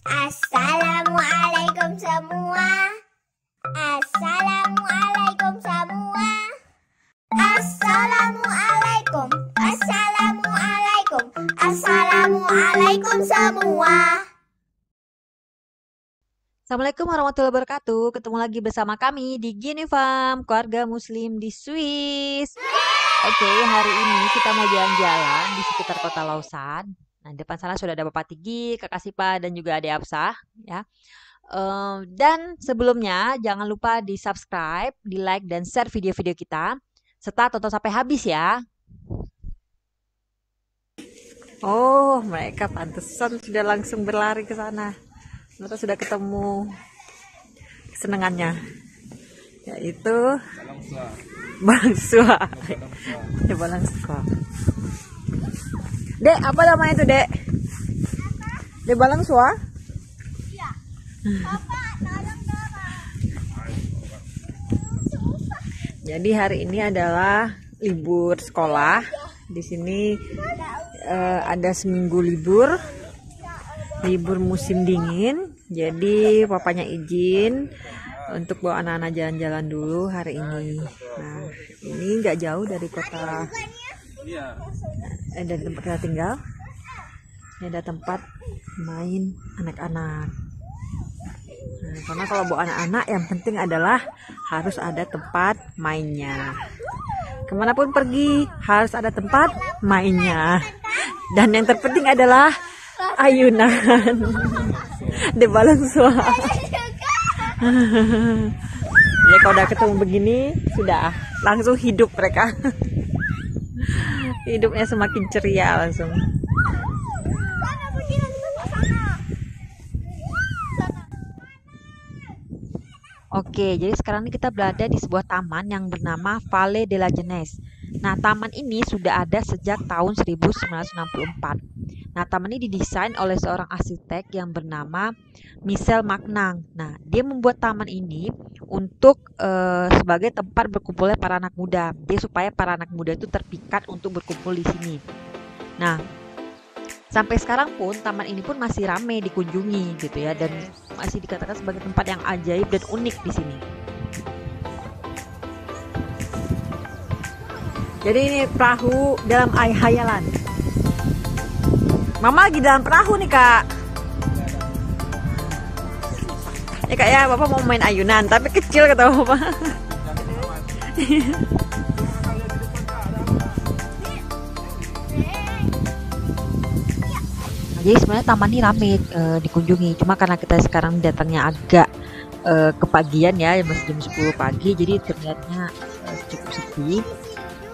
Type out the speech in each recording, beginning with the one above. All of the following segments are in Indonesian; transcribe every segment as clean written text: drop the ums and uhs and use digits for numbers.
Assalamualaikum semua. Assalamualaikum semua. Assalamualaikum. Assalamualaikum. Assalamualaikum semua. Assalamualaikum warahmatullahi wabarakatuh. Ketemu lagi bersama kami di Gini Farm, keluarga muslim di Swiss. Oke, hari ini kita mau jalan-jalan di sekitar kota Lausanne. Nah, depan sana sudah ada Bapak Tigi, Kakak Sipa, dan juga Adik Absah, ya. Dan sebelumnya jangan lupa di subscribe, di like, dan share video-video kita, serta tonton sampai habis ya. Oh, mereka pantesan sudah langsung berlari ke sana. Mereka sudah ketemu kesenangannya, yaitu Balangsua. Ya, Balangsua. Dek, apa namanya itu, Dek? Dek Balangsua? Iya. Papa, dorong-dorong. Jadi hari ini adalah libur sekolah. Di sini ada seminggu libur musim dingin. Jadi papanya izin untuk bawa anak-anak jalan-jalan dulu hari ini. Nah, ini nggak jauh dari kota, dari tempat kita tinggal. Ini ada tempat main anak-anak. Nah, karena kalau bawa anak-anak yang penting adalah harus ada tempat mainnya. Kemanapun pergi harus ada tempat mainnya. Dan yang terpenting adalah ayunan. Di Balangsua. Ya, kalau udah ketemu begini sudah langsung hidup mereka. Hidupnya semakin ceria langsung. Oke, jadi sekarang ini kita berada di sebuah taman yang bernama Vallée de la Jeunesse. Nah, taman ini sudah ada sejak tahun 1964. Nah, taman ini didesain oleh seorang arsitek yang bernama Michel Magnang. Nah, dia membuat taman ini untuk sebagai tempat berkumpulnya para anak muda. Dia supaya para anak muda itu terpikat untuk berkumpul di sini. Nah, sampai sekarang pun taman ini pun masih ramai dikunjungi gitu ya, dan masih dikatakan sebagai tempat yang ajaib dan unik di sini. Jadi ini perahu dalam air hayalan. Mama lagi dalam perahu nih, Kak. Ya, Kak, ya, Bapak mau main ayunan tapi kecil kata Bapak. Jadi sebenarnya taman ini ramai dikunjungi, cuma karena kita sekarang datangnya agak kepagian ya, masih jam 10 pagi, jadi terlihatnya cukup sepi.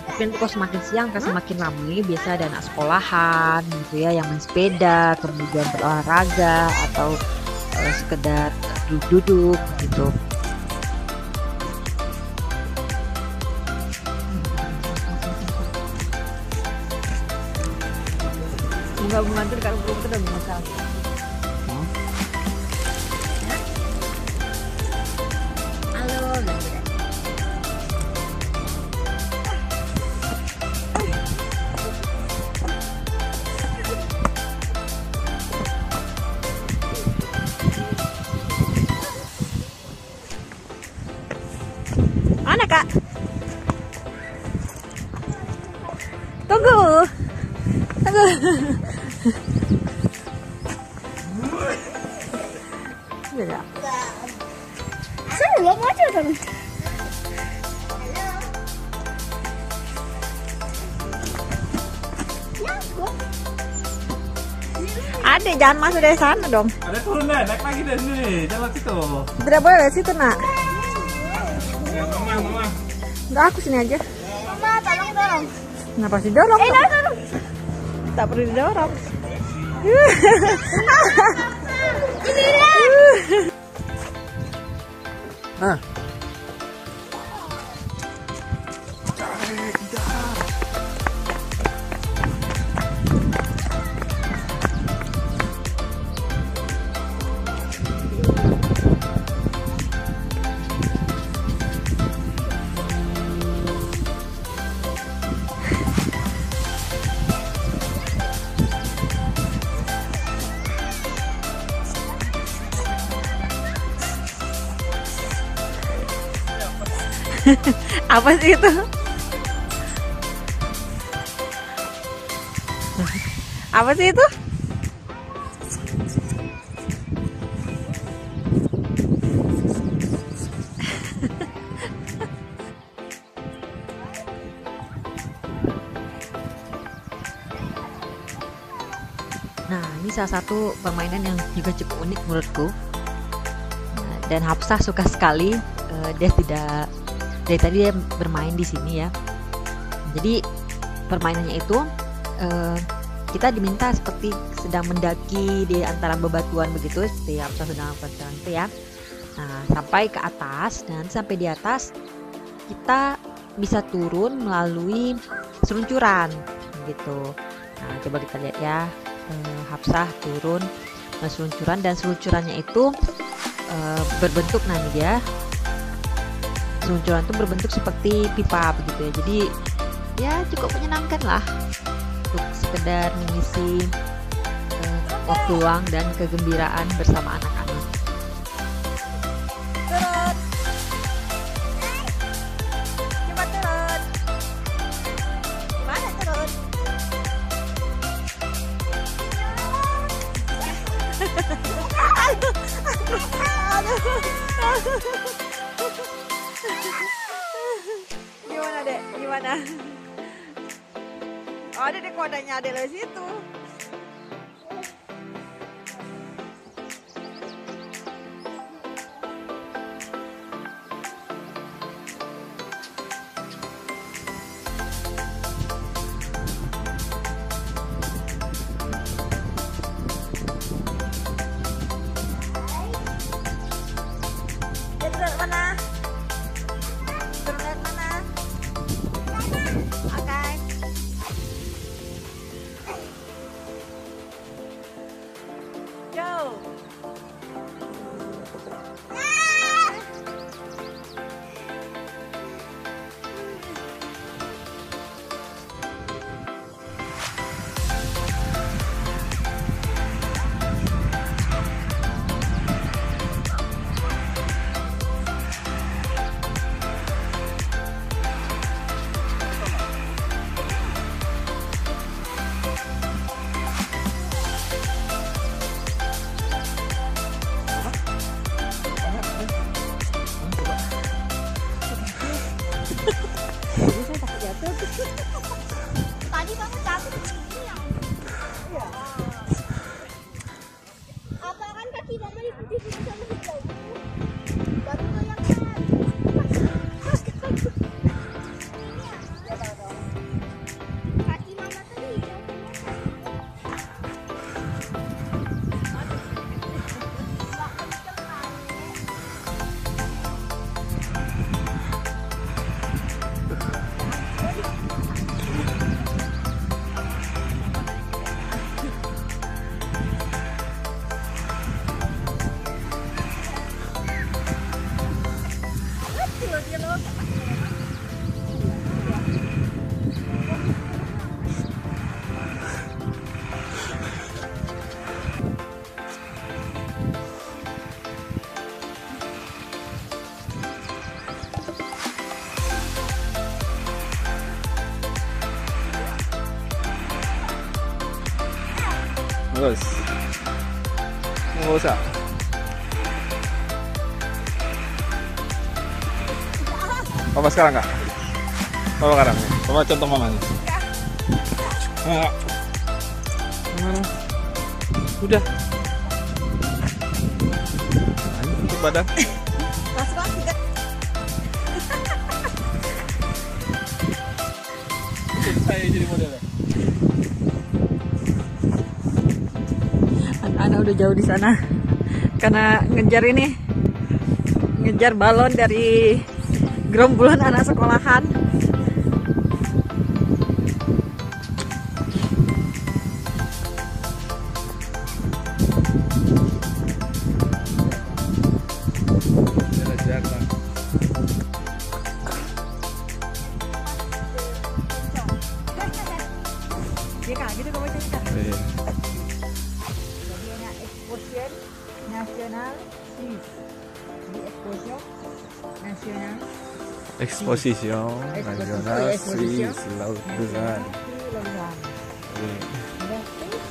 Tapi nanti kalau semakin siang kan semakin ramai, biasa ada anak sekolahan gitu ya yang main sepeda, kemudian berolahraga atau sekedar duduk-duduk gitu. Bunga-bunga itu dekat rumah itu udah bunga sekali. Halo, mana, Kak? Tunggu. Ya. Saya belum aja kan. Adek, jangan masuk dari sana dong. Ada turun deh, naik lagi dari sini, jalan situ. Tidak boleh dari situ, Nak. Mama. Enggak, aku sini aja. Mama, tolong dorong. Kenapa sih dorong? Dorong. Tak perlu didorong. Nah. Apa sih itu? Apa sih itu? Nah, ini salah satu permainan yang juga cukup unik menurutku. Nah, dan Hafsah suka sekali. Dia tidak dari tadi dia bermain di sini ya. Jadi permainannya itu kita diminta seperti sedang mendaki di antara bebatuan begitu, seperti Hafsah sedang lakukan itu ya. Nah, sampai ke atas, dan sampai di atas kita bisa turun melalui seluncuran gitu. Nah, coba kita lihat ya. Hafsah turun seluncuran, dan seluncurannya itu berbentuk, nah ini dia, seluncuran itu berbentuk seperti pipa begitu ya. Jadi ya cukup menyenangkan lah untuk sekedar mengisi waktu luang dan kegembiraan bersama anak-anak. Turun. Coba turun. Gimana turun? Gimana dek? Gimana? Oh, ada deh kodenya, ada di situ. Turun mana? Turun mana? Oke. Go. Tadi kamu jatuh di sini ya? Iya. Apa kan kaki mama diputih sama hijau? Baru goyangkan. Kaki mama tadi hijau. Terus. Nggak usah. Papa sekarang kak? Papa sekarang nih. Papa contoh mamanya. Enggak. Mana? Udah. Ayo, untuk badan. Saya jadi modelnya. Anak-anak udah jauh di sana karena ngejar balon dari gerombolan anak sekolahan. Jalan-jalan. Iya kak, gitu kamu cerita. Iya. Jadi ada exposition nasional Swiss. Di exposition nasional Exposition Nasional Exposition. Swiss Lausanne.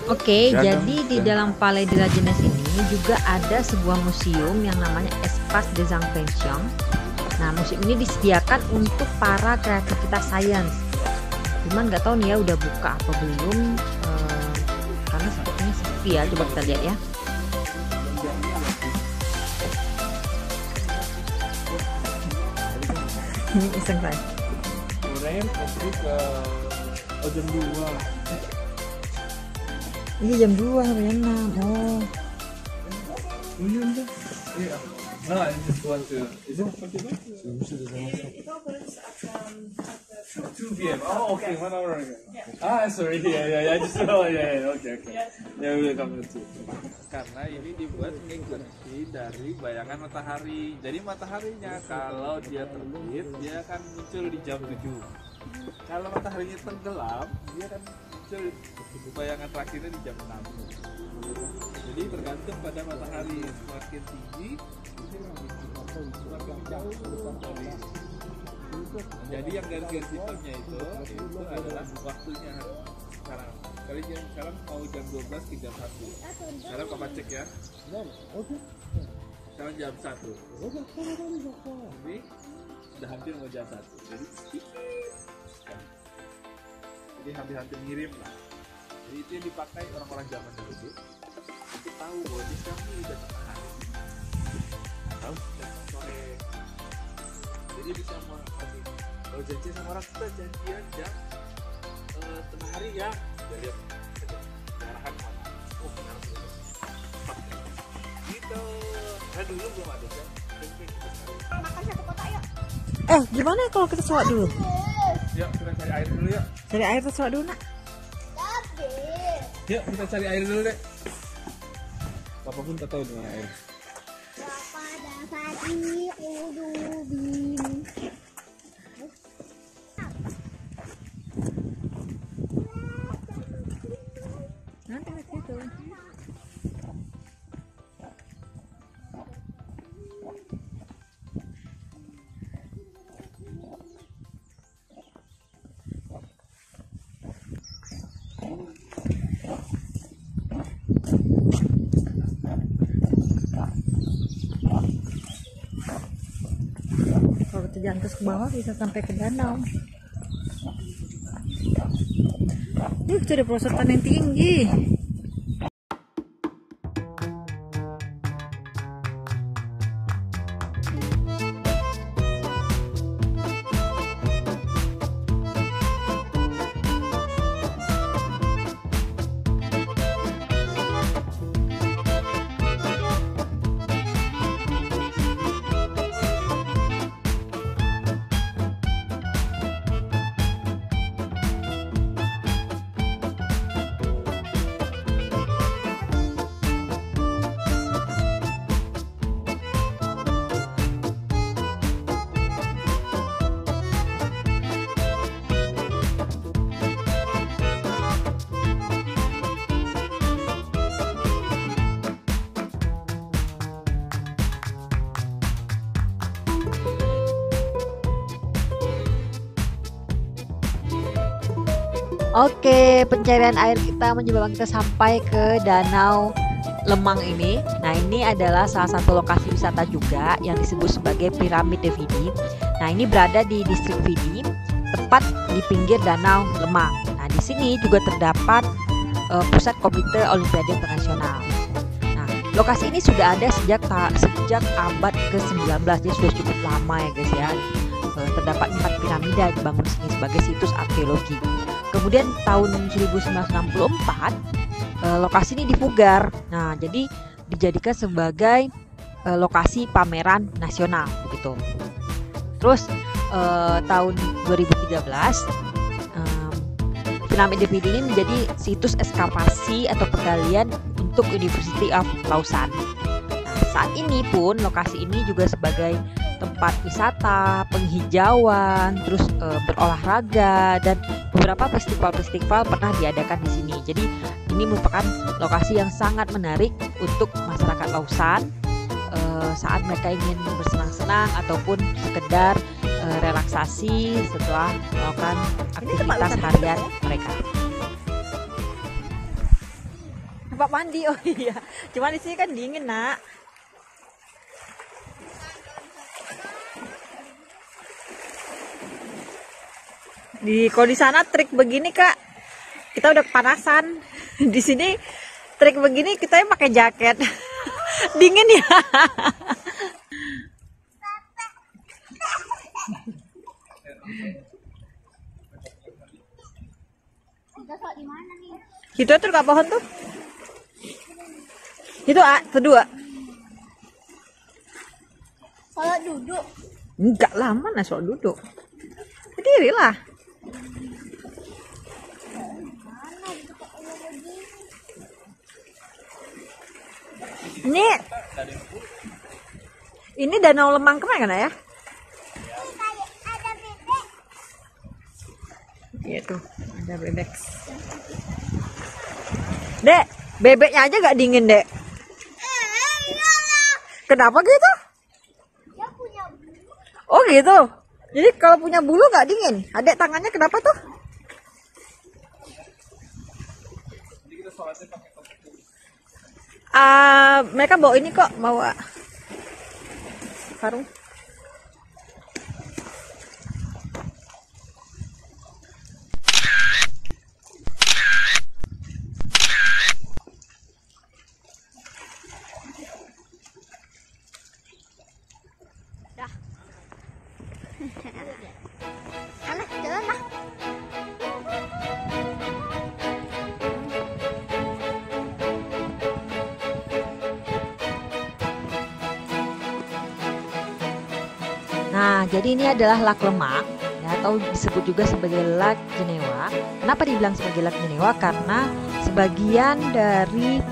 Oke, Ya, jadi dong. di dalam Palais de la Jeunesse ini juga ada sebuah museum yang namanya Espace des Inventions. Nah, museum ini disediakan untuk para kreativitas sains. Cuman nggak tahu nih ya udah buka apa belum, karena sepertinya sepi ya. Coba kita lihat ya. Ini iseng saya. Kemarin waktu ke jam 2. Ini jam 2 sampai jam 6. Oh. Iya. No, I just want to. Is it 45? 2 p.m. Oh, okay, 1 hour ago. Sorry. Yeah. I just okay. Yeah, we will come to. Karena ini dibuat mengikuti dari bayangan matahari. Jadi mataharinya kalau dia terbit, dia akan muncul di jam 7. Kalau mataharinya tenggelam, dia akan muncul bayangan terakhirnya di jam 6. Jadi tergantung pada matahari, semakin tinggi semakin jauh dari. Jadi yang garis-garis hitamnya itu adalah waktunya sekarang. Sekarang mau jam 12.31. Sekarang Papa cek ya. Sekarang jam 1. Ini sudah hampir mau jam 1. Jadi hampir-hampir mirip lah. Jadi itu yang dipakai orang-orang zaman dulu untuk tahu bahwa di sekarang ini udah tengah hari. Tahu jam sore. Jadi bisa kalau janjian sama orang kita janjian jam tengah hari ya. Dia lihat arahan mana. Oh benar gitu. Nah dulu belum ada jam. Makan satu kotak yuk. Gimana kalau kita sholat dulu? Yuk kita cari air dulu ya. Cari air terus sholat dulu, Nak. Tapi Yuk kita cari air dulu deh. Papa pun tak tahu di mana air. berapa dapat diudubin? Nanti ke situ. Kalau kita jalan terus ke bawah bisa sampai ke danau. Itu ada perosotan yang tinggi. Oke, pencarian air kita menyebabkan kita sampai ke Danau Lemang ini. Nah, ini adalah salah satu lokasi wisata juga yang disebut sebagai Piramid de Vidi. Nah, ini berada di distrik Vidi, tepat di pinggir Danau Lemang. Nah, di sini juga terdapat pusat Komite Olimpiade Internasional. Nah, lokasi ini sudah ada sejak abad ke-19, jadi sudah cukup lama ya guys ya. Terdapat 4 piramida dibangun di sini sebagai situs arkeologi. Kemudian tahun 1964 lokasi ini dipugar. Nah, jadi dijadikan sebagai lokasi pameran nasional begitu. Terus tahun 2013 Piramid de Vidi ini menjadi situs ekskavasi atau penggalian untuk University of Lausanne. Nah, saat ini pun lokasi ini juga sebagai tempat wisata, penghijauan, terus berolahraga, dan beberapa festival-festival pernah diadakan di sini. Jadi ini merupakan lokasi yang sangat menarik untuk masyarakat Lausanne saat mereka ingin bersenang-senang ataupun sekedar relaksasi setelah melakukan aktivitas harian mereka. Tempat mandi, oh iya. Cuma di sini kan dingin, Nak. Kalau di sana trik begini, Kak, kita udah kepanasan. Di sini trik begini kita yang pakai jaket. Dingin ya. Kita di mana nih? Itu tuh kak pohon tuh. Itu kedua. Kalau duduk. Enggak lah, mana soal duduk. Berdiri lah. Ini Danau Lemang kemana kan ya? Ada bebek. Iya tuh, ada bebek. Dek, bebeknya aja gak dingin, Dek. Kenapa gitu? Dia punya bulu. Oh gitu. Jadi kalau punya bulu gak dingin. Adek tangannya kenapa tuh? Mereka bawa ini kok, bawa karung. Alah, jalan lah. Nah, jadi ini adalah Lak Lemak, ya, atau disebut juga sebagai Lak Jenewa. Kenapa dibilang sebagai Lak Jenewa? Karena sebagian dari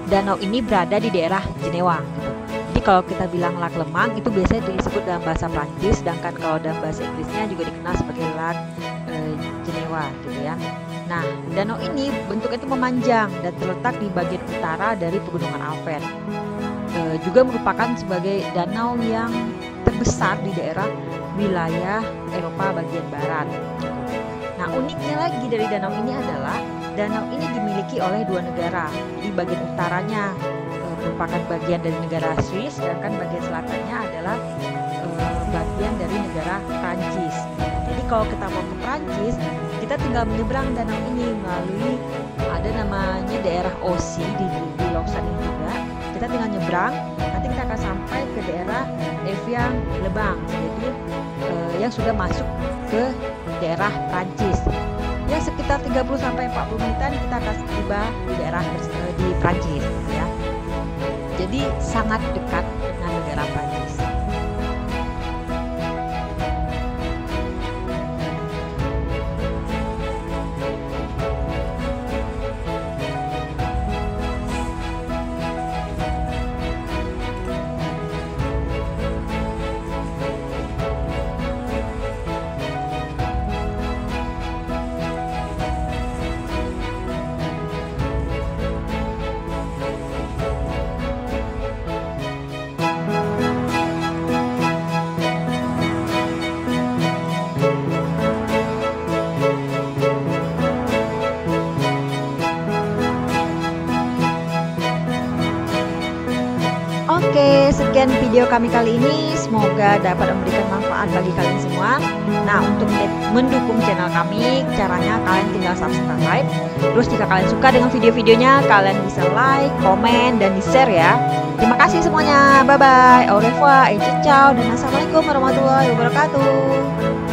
danau ini berada di daerah Jenewa. Gitu. Jadi kalau kita bilang Lak Lemang itu biasanya disebut dalam bahasa Prancis, sedangkan kalau dalam bahasa Inggrisnya juga dikenal sebagai Lak Jenewa, gitu ya. Nah, danau ini bentuknya itu memanjang dan terletak di bagian utara dari Pegunungan Alpen. Juga merupakan sebagai danau yang terbesar di daerah wilayah Eropa bagian barat. Nah, uniknya lagi dari danau ini adalah danau ini dimiliki oleh dua negara. Di bagian utaranya merupakan bagian dari negara Swiss, sedangkan bagian selatannya adalah bagian dari negara Prancis. Jadi kalau kita mau ke Prancis, kita tinggal menyeberang danau ini melalui ada namanya daerah Auxi di Lausanne ini juga. Kita tinggal nyebrang, nanti kita akan sampai ke daerah Evian-les-Bains, jadi yang sudah masuk ke daerah Prancis. Ya sekitar 30 sampai 40 menitan kita akan tiba di daerah di Prancis, ya. Jadi sangat dekat dengan negara Prancis. Oke, sekian video kami kali ini. Semoga dapat memberikan manfaat bagi kalian semua. Nah, untuk mendukung channel kami, caranya kalian tinggal subscribe. Terus jika kalian suka dengan video-videonya, kalian bisa like, komen, dan di-share ya. Terima kasih semuanya. Bye-bye. Au revoir, ciao, dan assalamualaikum warahmatullahi wabarakatuh.